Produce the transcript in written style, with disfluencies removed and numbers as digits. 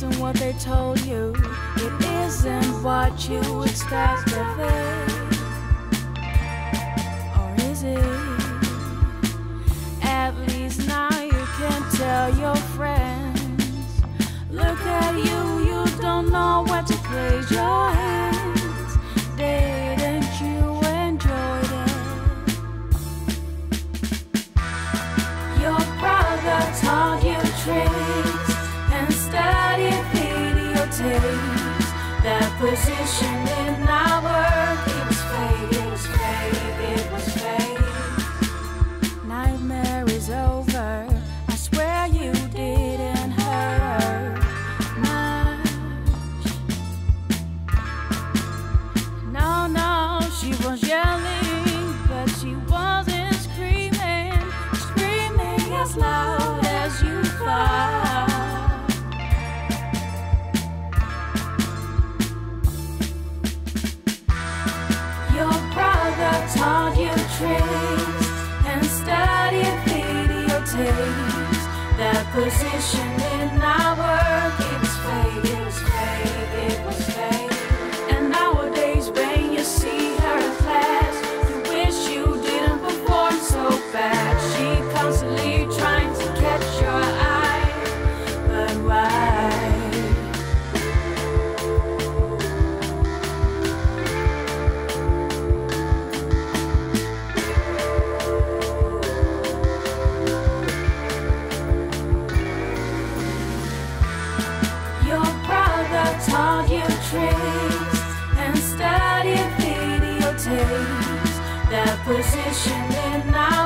isn't what they told you. It isn't what you expect of it. Or is it? At least now you can tell your friends. Look at you, you don't know where to place your hands. Didn't you enjoy it? Your brother taught you tricks and studied videotapes. That position did not work. It was fake, it was fake, it was fake. Nightmare is over. I swear you didn't hurt much. No, no, she was yelling, but she wasn't screaming, screaming as loud as you thought. Your brother taught you tricks and studied videotapes. That position did not work. It was fake, it was fake, it was fake. And nowadays when you see her in class, you wish you didn't perform so bad. She constantly trying to catch your eye, but why? Taught you tricks and studied videotapes. That position did not